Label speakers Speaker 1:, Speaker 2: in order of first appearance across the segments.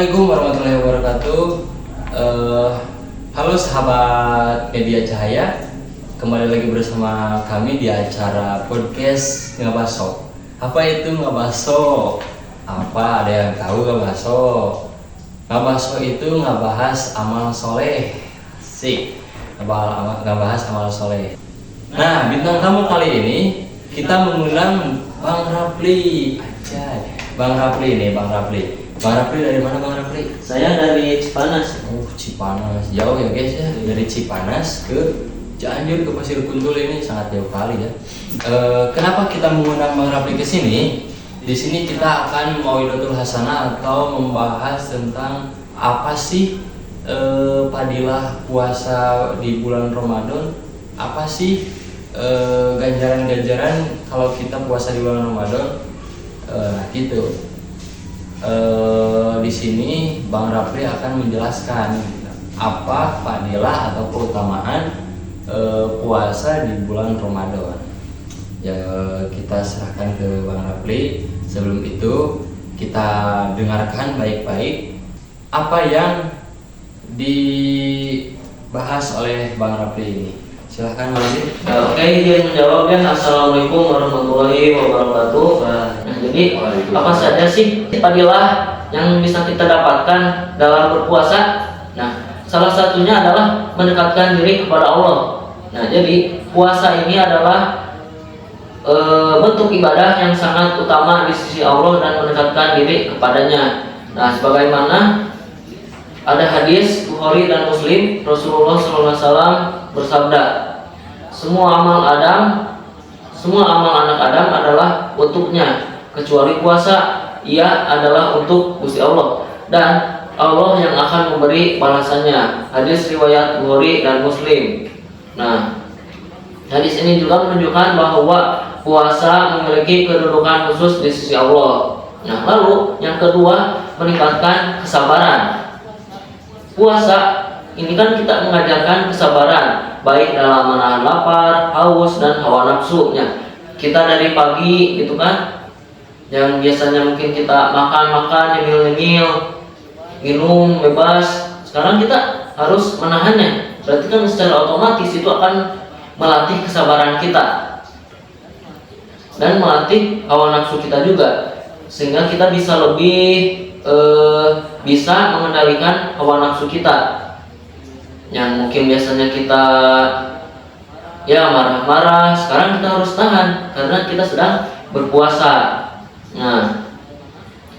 Speaker 1: Assalamualaikum warahmatullahi wabarakatuh. Halo sahabat media Cahaya, kembali lagi bersama kami di acara podcast Ngabaso. Apa itu Ngabaso? Apa ada yang tahu Ngabaso? Ngabaso itu ngebahas amal soleh, sih. Ngebahas amal soleh. Nah, bintang tamu kali ini kita mengundang Bang Rapli. Bang Rapli nih, Bang Rapli. Bang Rapli dari mana Bang Rapli?
Speaker 2: Saya dari Cipanas.
Speaker 1: Oh, Cipanas. Jauh ya guys ya. Dari Cipanas ke Cianjur ke Pasir Kuntul ini sangat jauh kali ya. Kenapa kita mengundang Bang Rapli ke sini? Di sini kita akan Mauidatul Hasanah atau membahas tentang apa sih padilah puasa di bulan Ramadan. Apa sih ganjaran-ganjaran kalau kita puasa di bulan Ramadan? Nah gitu. Di sini Bang Rapli akan menjelaskan apa fadilah atau keutamaan puasa di bulan Ramadan. Ya, kita serahkan ke Bang Rapli. Sebelum itu kita dengarkan baik-baik apa yang dibahas oleh Bang Rapli ini. Silahkan Bang Rapli.
Speaker 2: Oke, izin menjawab ya. Assalamualaikum warahmatullahi wabarakatuh. Nah, jadi apa saja sih fadilah yang bisa kita dapatkan dalam berpuasa? Nah, salah satunya adalah mendekatkan diri kepada Allah. Nah, jadi puasa ini adalah bentuk ibadah yang sangat utama di sisi Allah dan mendekatkan diri kepadanya. Nah, sebagaimana ada hadis Bukhari dan Muslim, Rasulullah SAW bersabda, semua amal anak Adam adalah untuknya, kecuali puasa, ia adalah untuk Gusti Allah dan Allah yang akan memberi balasannya. Hadis riwayat Bukhari dan Muslim. Nah, hadis ini juga menunjukkan bahwa puasa memiliki kedudukan khusus di sisi Allah. Nah, lalu yang kedua, meningkatkan kesabaran. Puasa ini kan kita mengajarkan kesabaran, baik dalam menahan lapar, haus, dan hawa nafsunya. Kita dari pagi gitu kan, yang biasanya mungkin kita makan, nyemil-nyemil, minum bebas, sekarang kita harus menahannya. Berarti kan secara otomatis itu akan melatih kesabaran kita dan melatih hawa nafsu kita juga, sehingga kita bisa lebih bisa mengendalikan hawa nafsu kita yang mungkin biasanya kita ya marah-marah, sekarang kita harus tahan karena kita sedang berpuasa. Nah,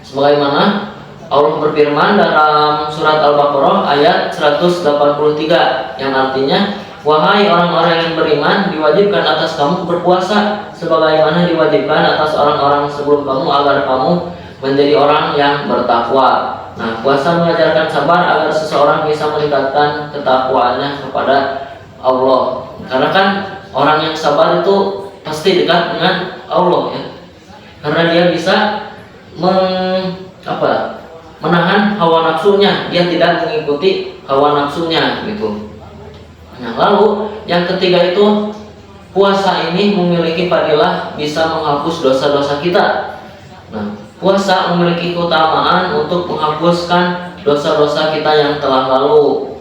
Speaker 2: sebagaimana Allah berfirman dalam surat Al-Baqarah ayat 183 yang artinya, wahai orang-orang yang beriman, diwajibkan atas kamu berpuasa sebagaimana diwajibkan atas orang-orang sebelum kamu agar kamu menjadi orang yang bertakwa. Nah, puasa mengajarkan sabar agar seseorang bisa meningkatkan ketakwaannya kepada Allah. Karena kan orang yang sabar itu pasti dekat dengan Allah ya. Karena dia bisa menahan hawa nafsunya, dia tidak mengikuti hawa nafsunya gitu. Nah, lalu yang ketiga itu, puasa ini memiliki fadilah bisa menghapus dosa-dosa kita. Nah, puasa memiliki keutamaan untuk menghapuskan dosa-dosa kita yang telah lalu.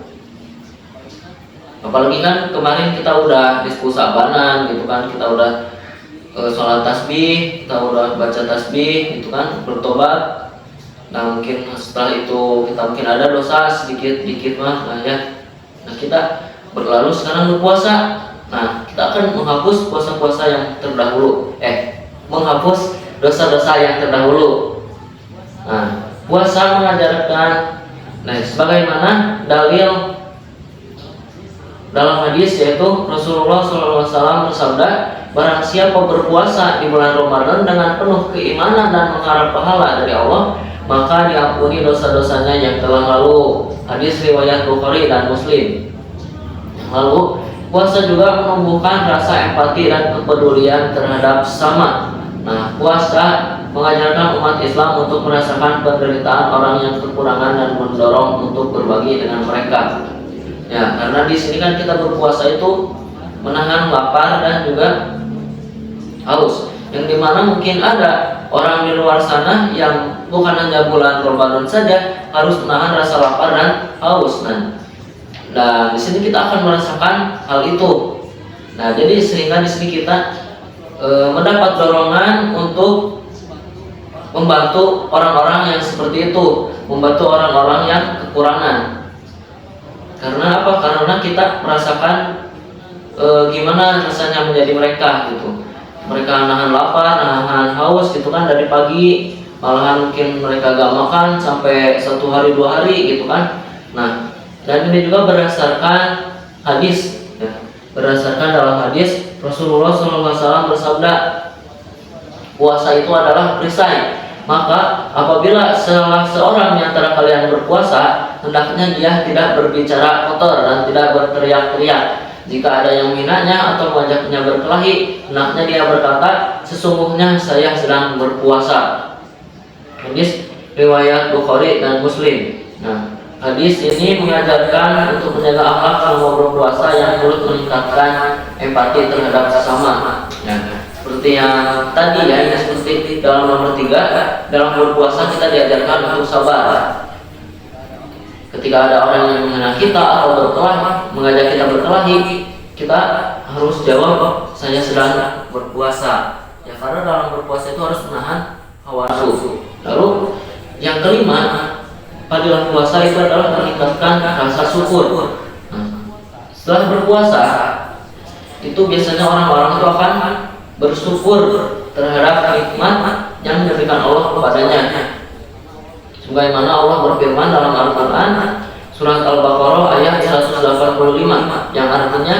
Speaker 2: Apalagi kan kemarin kita udah diskusi abanan gitu kan, kita udah sholat tasbih, kita udah baca tasbih gitu kan, bertobat. Nah, mungkin setelah itu kita mungkin ada dosa sedikit-sedikit mah ya. Nah, kita berlalu sekarang berpuasa. Nah, kita akan menghapus puasa-puasa yang terdahulu. Menghapus dosa-dosa yang terdahulu. Nah, puasa mengajarkan, sebagaimana dalil dalam hadis yaitu Rasulullah SAW bersabda, barang siapa berpuasa di bulan Ramadan dengan penuh keimanan dan mengharap pahala dari Allah, maka diampuni dosa-dosanya yang telah lalu. Hadis riwayat Bukhari dan Muslim. Lalu, puasa juga menumbuhkan rasa empati dan kepedulian terhadap sesama. Nah, puasa mengajarkan umat Islam untuk merasakan penderitaan orang yang kekurangan dan mendorong untuk berbagi dengan mereka. Ya, karena di sini kan kita berpuasa itu menahan lapar dan juga haus. Yang dimana mungkin ada orang di luar sana yang bukan hanya bulan Ramadan saja harus menahan rasa lapar dan haus. Nah, di sini kita akan merasakan hal itu. Nah, jadi sehingga di sini kita mendapat dorongan untuk membantu orang-orang yang seperti itu, membantu orang-orang yang kekurangan. Karena apa? Karena kita merasakan gimana rasanya menjadi mereka gitu. Mereka nahan lapar, nahan haus gitu kan dari pagi, malahan mungkin mereka gak makan sampai 1 hari 2 hari gitu kan. Nah, dan ini juga berdasarkan hadis ya. Berdasarkan dalam hadis Rasulullah SAW bersabda, puasa itu adalah perisai. Maka apabila salah seorang di antara kalian berpuasa, hendaknya dia tidak berbicara kotor dan tidak berteriak-teriak. Jika ada yang menghina-nya atau mengajaknya berkelahi, hendaknya dia berkata, sesungguhnya saya sedang berpuasa. Hadis riwayat Bukhari dan Muslim. Nah, hadis ini mengajarkan untuk menjaga akhlak selama berpuasa yang turut meningkatkan empati terhadap sesama. Ya, seperti yang tadi ya, yang seperti dalam nomor 3, dalam berpuasa kita diajarkan untuk sabar. Ketika ada orang yang menghina kita atau berkelahi, mengajak kita berkelahi, kita harus jawab, saya sedang berpuasa. Ya, karena dalam berpuasa itu harus menahan hawa nafsu. Lalu yang kelima, fadilah puasa itu adalah meningkatkan rasa syukur. Setelah berpuasa, itu biasanya orang-orang itu akan bersyukur terhadap nikmat yang diberikan Allah kepadanya. Sebagaimana Allah berfirman dalam Al-Quran surat Al-Baqarah ayat 185 yang artinya,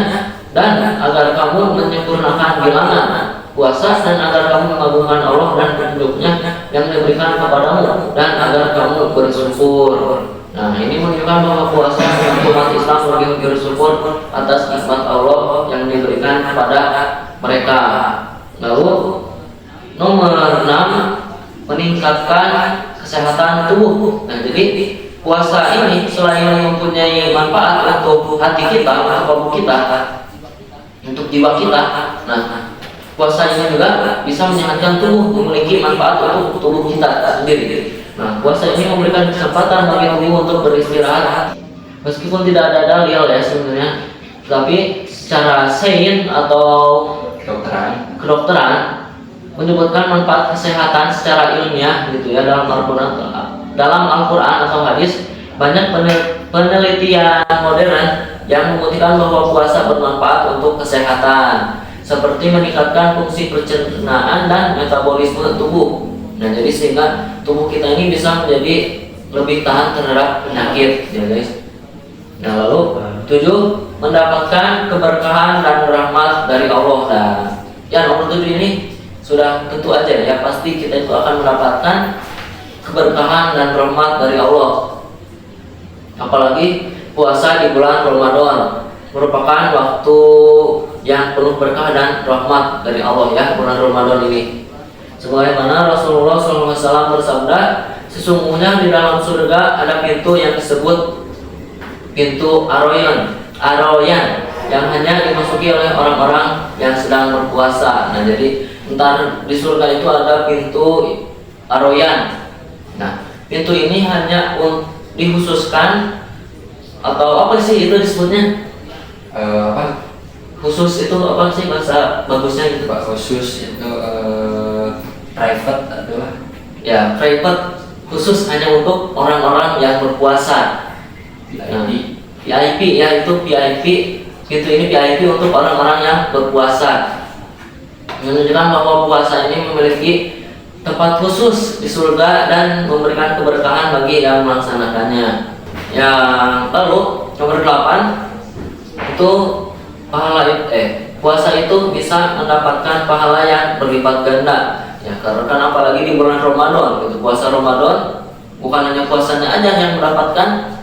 Speaker 2: dan agar kamu menyempurnakan bilangan puasa dan agar kamu mengagungkan Allah dan petunjuknya yang diberikan kepadamu dan agar kamu bersyukur. Nah, ini menunjukkan bahwa puasa yang umat Islam lebih bersyukur atas nikmat Allah yang diberikan kepada mereka. Lalu nomor 6, meningkatkan kesehatan tubuh. Nah, jadi puasa ini selain mempunyai manfaat untuk hati kita, untuk tubuh kita, untuk jiwa kita. Nah, puasa ini juga bisa menyehatkan tubuh, memiliki manfaat untuk tubuh kita sendiri. Nah, puasa ini memberikan kesempatan bagi tubuh untuk beristirahat. Meskipun tidak ada dalil ya sebenarnya, tapi secara sains atau kedokteran menyebutkan manfaat kesehatan secara ilmiah gitu ya dalam Al-Quran atau hadis. Banyak penelitian modern yang membuktikan bahwa puasa bermanfaat untuk kesehatan, seperti meningkatkan fungsi pencernaan dan metabolisme tubuh. Nah, jadi sehingga tubuh kita ini bisa menjadi lebih tahan terhadap penyakit ya guys. Nah, lalu 7, mendapatkan keberkahan dan rahmat dari Allah. Dan yang nomor 7 ini sudah tentu aja ya, pasti kita itu akan mendapatkan keberkahan dan rahmat dari Allah. Apalagi puasa di bulan Ramadan merupakan waktu yang penuh berkah dan rahmat dari Allah ya, bulan Ramadan ini. Sebagaimana Rasulullah SAW bersabda, sesungguhnya di dalam surga ada pintu yang disebut pintu Ar-Rayyan yang hanya dimasuki oleh orang-orang yang sedang berpuasa. Nah, jadi entar di surga itu ada pintu Ar-Rayyan. Nah, pintu ini hanya dikhususkan, atau apa sih itu disebutnya?
Speaker 1: Apa?
Speaker 2: Khusus itu apa sih bahasa bagusnya gitu?
Speaker 1: Pak, khusus itu private adalah
Speaker 2: Ya, private, khusus hanya untuk orang-orang yang berpuasa. Nah, VIP ya, itu VIP. Pintu ini VIP untuk orang-orang yang berpuasa. Menunjukkan bahwa puasa ini memiliki tempat khusus di surga dan memberikan keberkahan bagi yang melaksanakannya. Yang lalu nomor 8 itu puasa itu bisa mendapatkan pahala yang berlipat ganda. Ya, karena kan apalagi di bulan Ramadan gitu. Puasa Ramadan bukan hanya puasanya aja yang mendapatkan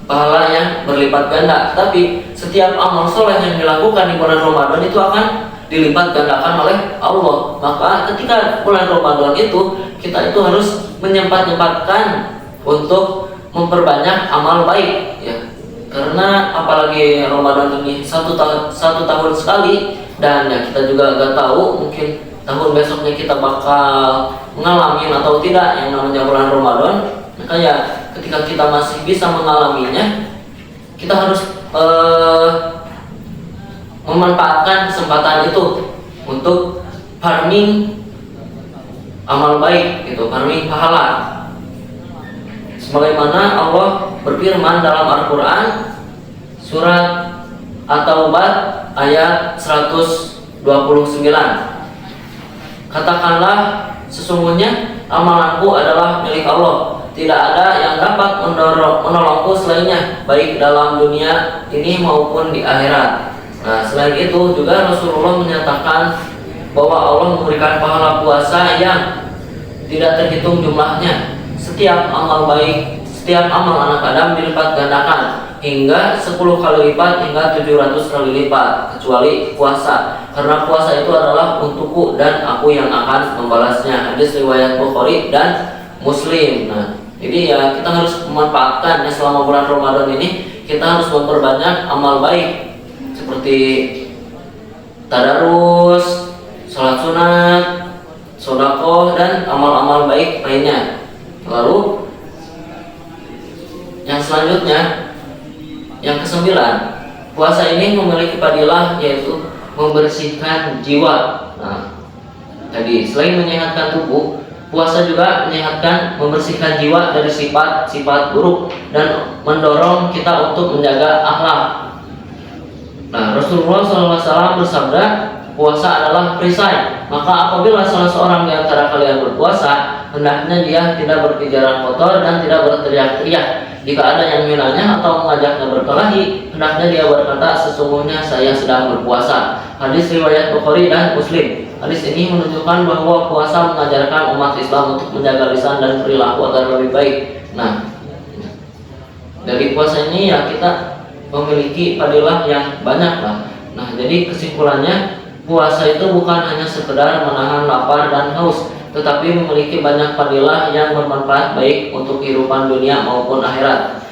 Speaker 2: pahala yang berlipat ganda, tapi setiap amal soleh yang dilakukan di bulan Ramadan itu akan dilipat gandakan oleh Allah. Maka ketika bulan Ramadan itu kita itu harus menyempat-nyempatkan untuk memperbanyak amal baik ya. Karena apalagi Ramadan ini satu tahun sekali, dan ya kita juga gak tahu mungkin tahun besoknya kita bakal mengalami atau tidak yang namanya bulan Ramadan, maka ya ketika kita masih bisa mengalaminya, kita harus memanfaatkan kesempatan itu untuk farming amal baik, gitu, farming pahala. Sebagaimana Allah berfirman dalam Al-Quran surat At-Taubah ayat 129, katakanlah sesungguhnya amalanku adalah milik Allah, tidak ada yang dapat menolongku selainnya, baik dalam dunia ini maupun di akhirat. Nah, selain itu juga Rasulullah menyatakan bahwa Allah memberikan pahala puasa yang tidak terhitung jumlahnya. Setiap amal baik, setiap amal anak Adam dilipat gandakan hingga 10 kali lipat hingga 700 kali lipat, kecuali puasa, karena puasa itu adalah untukku dan aku yang akan membalasnya. Hadis riwayat Bukhari dan Muslim. Nah, jadi ya kita harus memanfaatkan ya selama bulan Ramadan ini, kita harus memperbanyak amal baik seperti tadarus, sholat sunat, sedekah, dan amal-amal baik lainnya. Lalu yang selanjutnya, yang kesembilan, puasa ini memiliki fadilah yaitu membersihkan jiwa. Nah, tadi selain menyehatkan tubuh, puasa juga menyehatkan, membersihkan jiwa dari sifat-sifat buruk dan mendorong kita untuk menjaga akhlak. Nah, Rasulullah SAW bersabda, puasa adalah perisai. Maka apabila salah seorang di antara kalian berpuasa, hendaknya dia tidak berbicara kotor dan tidak berteriak-teriak. Jika ada yang menghina atau mengajaknya berkelahi, hendaknya dia berkata, sesungguhnya saya sedang berpuasa. Hadis riwayat Bukhari dan Muslim. Hadis ini menunjukkan bahwa puasa mengajarkan umat Islam untuk menjaga lisan dan perilaku agar lebih baik. Nah, dari puasa ini ya kita memiliki fadilah yang banyak lah. Nah, jadi kesimpulannya, puasa itu bukan hanya sekedar menahan lapar dan haus, tetapi memiliki banyak fadilah yang bermanfaat baik untuk kehidupan dunia maupun akhirat,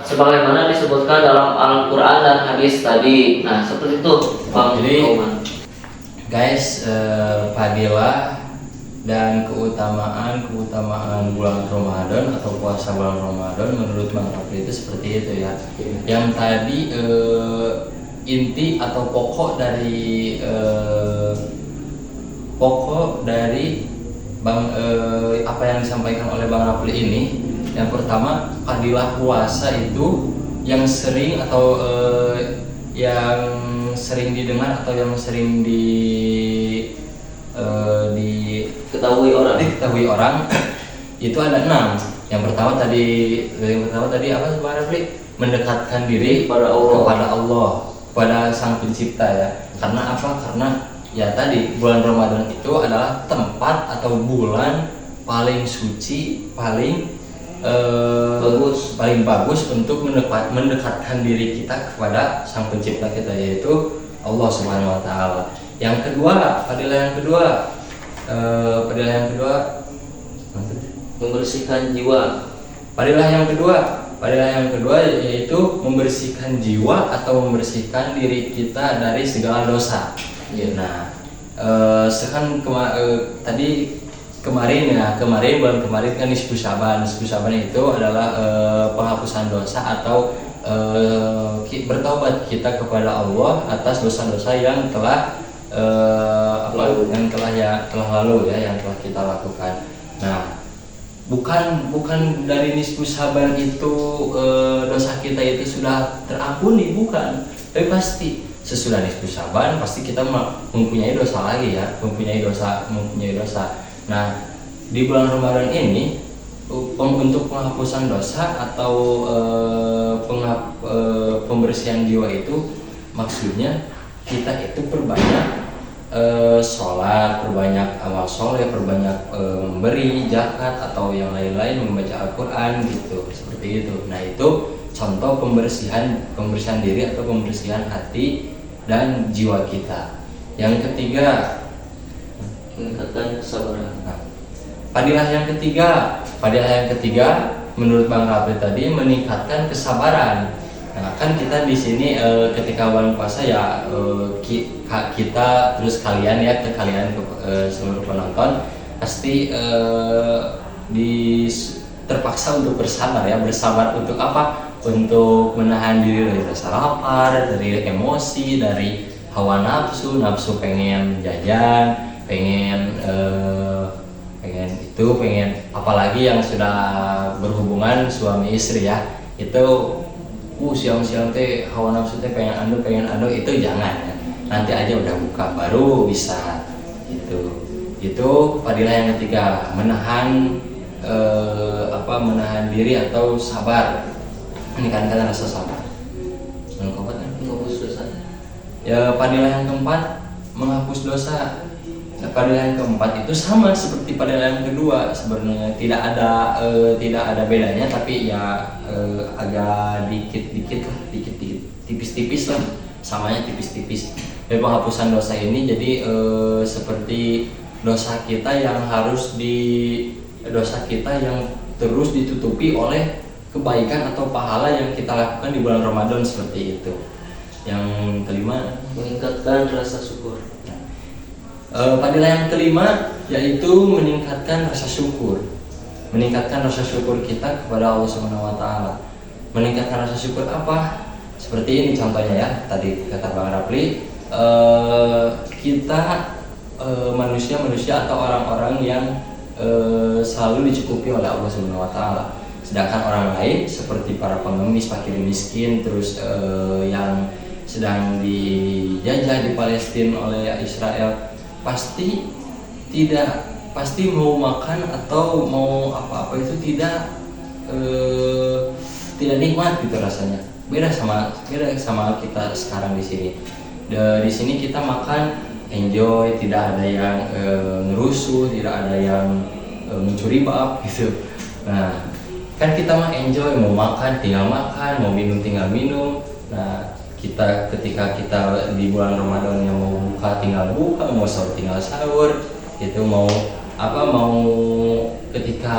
Speaker 2: sebagaimana disebutkan dalam Al-Quran dan hadis tadi. Nah, seperti itu Bang.
Speaker 1: Jadi guys, fadilah dan keutamaan bulan Ramadan atau puasa bulan Ramadan menurut Bang Rafli itu seperti itu ya. Yang tadi inti atau pokok dari apa yang disampaikan oleh Bang Rafli ini, yang pertama, fadilah puasa itu yang sering atau yang sering didengar atau yang sering diketahui orang itu ada 6. Yang pertama tadi apa Bang Rafli? Mendekatkan diri kepada Allah, kepada Sang Pencipta ya. Karena apa? Karena ya tadi bulan Ramadan itu adalah tempat atau bulan paling suci, paling bagus untuk mendekatkan diri kita kepada Sang Pencipta kita, yaitu Allah Subhanahu wa taala. Yang kedua, fadilah yang kedua
Speaker 2: membersihkan jiwa.
Speaker 1: Fadilah yang kedua yaitu membersihkan jiwa atau membersihkan diri kita dari segala dosa. Nah, bulan kemarin kan nisfu Syaban itu adalah penghapusan dosa atau bertaubat kita kepada Allah atas dosa-dosa yang telah lalu ya, yang telah kita lakukan. Nah, bukan dari nisfu Syaban itu dosa kita itu sudah terampuni, bukan. Tapi pasti sesudah nisfu Syaban pasti kita mempunyai dosa lagi ya, mempunyai dosa. Nah, di bulan Ramadan ini untuk penghapusan dosa atau pembersihan jiwa itu maksudnya kita itu perbanyak sholat, perbanyak amal soleh, perbanyak memberi zakat atau yang lain-lain, membaca Al-Quran gitu, seperti itu. Nah, itu contoh pembersihan diri atau pembersihan hati dan jiwa kita. Yang ketiga,
Speaker 2: Meningkatkan kesabaran.
Speaker 1: nah, fadilah yang ketiga menurut Bang Rafli tadi, meningkatkan kesabaran. Nah, kan kita di sini ketika bulan puasa ya kita terus kalian ya ke kalian seluruh penonton pasti terpaksa untuk bersabar ya, bersabar untuk apa? Untuk menahan diri dari rasa lapar, dari emosi, dari hawa nafsu, nafsu pengen jajan, pengen apalagi yang sudah berhubungan suami istri ya, itu siang-siang teh hawa nafsu teh pengen anu itu jangan ya. Nanti aja udah buka baru bisa itu fadilah yang ketiga, menahan menahan diri atau sabar, meningkatkan rasa sabar, menghapus dosa. Ya fadilah yang keempat, menghapus dosa. Fadilah yang keempat itu sama seperti fadilah yang kedua sebenarnya, tidak ada bedanya, tapi ya agak dikit tipis-tipis lah, samanya tipis-tipis. Dari penghapusan dosa ini jadi seperti dosa kita yang terus ditutupi oleh kebaikan atau pahala yang kita lakukan di bulan Ramadan seperti itu. Yang kelima,
Speaker 2: meningkatkan rasa syukur.
Speaker 1: Fadilah yang kelima yaitu meningkatkan rasa syukur. Meningkatkan rasa syukur kita kepada Allah Subhanahu wa taala. Meningkatkan rasa syukur apa? Seperti ini contohnya ya. Tadi kata Bang Rapli, kita manusia atau orang-orang yang selalu dicukupi oleh Allah Subhanahu wa taala. Sedangkan orang lain seperti para pengemis, fakir miskin, terus yang sedang dijajah di Palestina oleh Israel, pasti mau makan atau mau apa-apa itu tidak nikmat gitu rasanya. Beda sama kita sekarang di sini. Di sini kita makan enjoy, tidak ada yang ngerusuh, tidak ada yang mencuri bab gitu. Nah, kan kita mah enjoy, mau makan tinggal makan, mau minum tinggal minum. Nah, ketika kita di bulan Ramadan yang mau buka tinggal buka, mau sahur tinggal sahur, itu mau ketika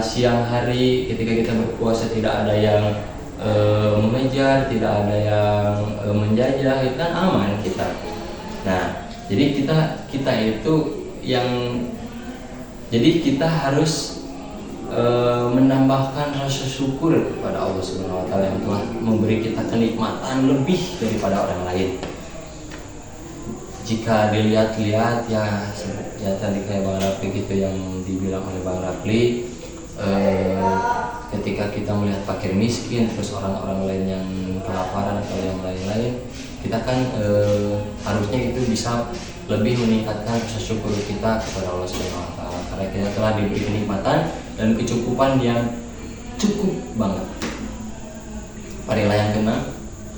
Speaker 1: siang hari ketika kita berpuasa tidak ada yang mengejar, tidak ada yang menjajah, itu kan aman kita. Nah, jadi kita harus menambahkan rasa syukur kepada Allah Subhanahu wa taala yang telah memberi kita kenikmatan lebih daripada orang lain. Jika dilihat-lihat ya tadi kayak Bang Rapli gitu yang dibilang oleh Bang Rapli, ketika kita melihat fakir miskin terus orang-orang lain yang kelaparan atau yang lain-lain, kita kan harusnya itu bisa lebih meningkatkan rasa syukur kita kepada Allah Subhanahu wa taala karena kita telah diberi kenikmatan dan kecukupan yang cukup banget. Fadilah yang keenam,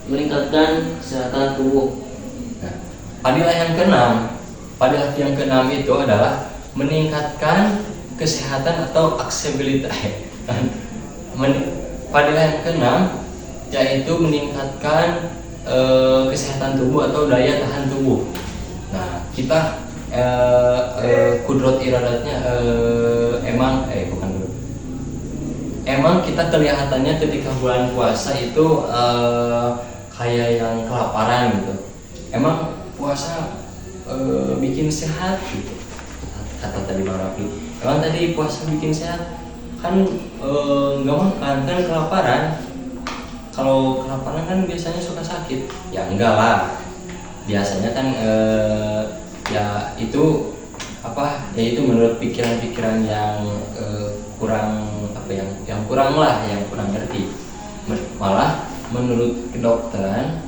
Speaker 2: meningkatkan kesehatan tubuh.
Speaker 1: Nah, fadilah yang keenam itu adalah meningkatkan kesehatan atau aksesibilitas. Fadilah yang keenam yaitu meningkatkan kesehatan tubuh atau daya tahan tubuh. Nah, kita kudrat iradatnya emang kita kelihatannya ketika bulan puasa itu kayak yang kelaparan gitu. Emang puasa bikin sehat gitu, kata tadi Bang Rafi. Emang tadi puasa bikin sehat kan nggak makan kan kelaparan. Kalau kelaparan kan biasanya suka sakit. Ya enggak lah. Biasanya kan ya itu menurut pikiran-pikiran yang kurang ngerti. Malah menurut kedokteran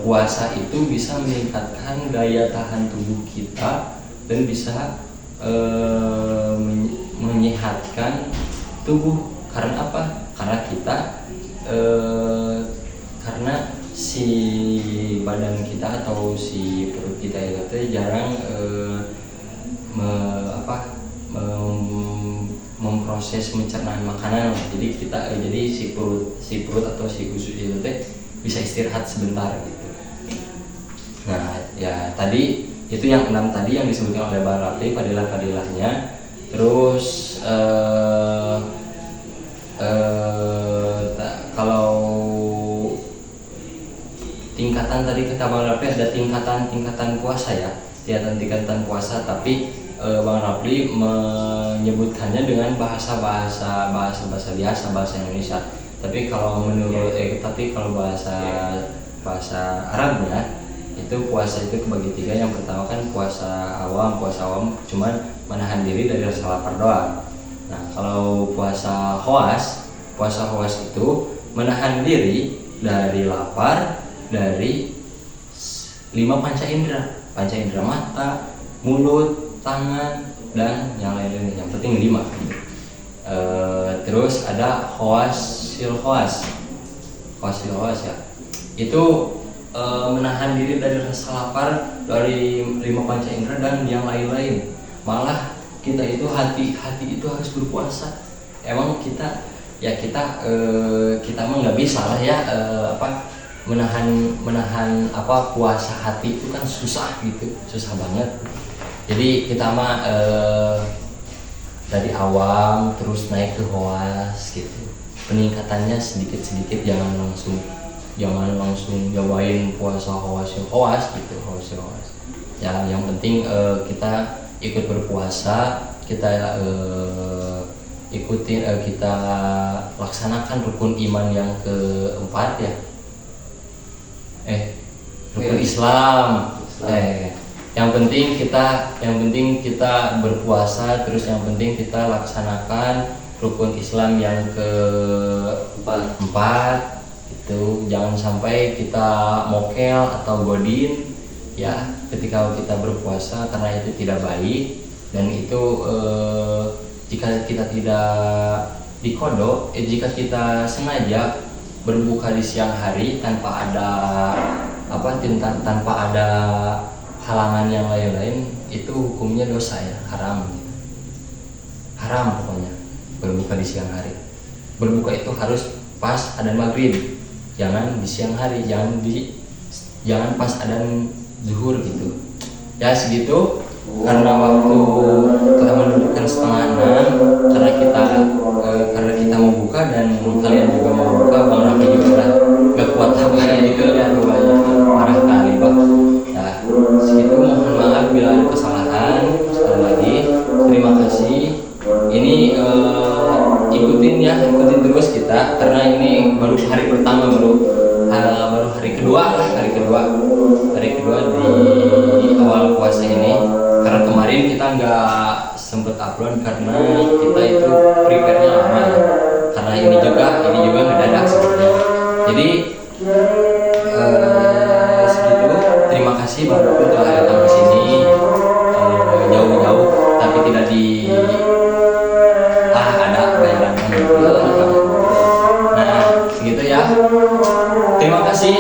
Speaker 1: puasa itu bisa meningkatkan daya tahan tubuh kita dan bisa menyehatkan tubuh. Karena apa? Karena si badan kita atau si perut kita itu jarang memproses pencernaan makanan. Jadi si perut atau si usus itu bisa istirahat sebentar gitu. Nah, ya tadi itu yang 6 tadi yang disebutkan oleh Bang Rafi, fadilah-fadilahnya. Terus tingkatan puasa ya, tingkatan puasa, tapi Bang Rapli menyebutkannya dengan bahasa biasa, bahasa Indonesia. Tapi kalau bahasa Arabnya itu puasa itu kebagi tiga. Yang pertama kan puasa awam cuman menahan diri dari rasa lapar doang. Nah, kalau puasa khawas itu menahan diri dari lapar dari 5 panca indera mata, mulut, tangan, dan yang lain-lain, yang penting 5. Terus ada khawasil khawas ya, itu menahan diri dari rasa lapar dari 5 panca indera dan yang lain-lain. Malah kita itu hati itu harus berpuasa. Emang kita mah nggak bisa lah ya menahan puasa hati itu kan susah banget. Jadi kita mah dari awam terus naik ke khawas gitu. Peningkatannya sedikit, jangan langsung nyobain puasa khawas gitu. Ya, yang penting kita ikut berpuasa, kita kita laksanakan rukun iman yang keempat ya. Rukun Islam. Yang penting kita berpuasa, terus yang penting kita laksanakan rukun Islam yang keempat. Itu jangan sampai kita mokel atau godin ya ketika kita berpuasa, karena itu tidak baik. Dan itu jika kita tidak dikodok, jika kita sengaja berbuka di siang hari tanpa ada halangan yang lain-lain, itu hukumnya dosa ya, haram pokoknya berbuka di siang hari. Berbuka itu harus pas adzan maghrib, jangan di siang hari, jangan pas adzan zuhur gitu ya. Segitu, karena waktu telah menunjukkan 5:30, karena kita mau buka dan kalian juga mau buka. Bang Rafli juga udah gak kuat sabar gitu ya, parah kali Bang. Nah, segitu, mohon maaf bila ada kesalahan. Sekali lagi terima kasih. Ini ikutin terus kita, karena ini baru hari pertama, baru hari kedua di awal puasa ini. Karena kemarin kita nggak sempet upload karena kita itu prepare-nya lama ya. Karena ini juga ngedadak sebenarnya. Jadi segitu. Terima kasih Bang Rafli telah datang ke sini jauh-jauh, tapi tidak ada bayaran. Nah, segitu ya. Terima kasih.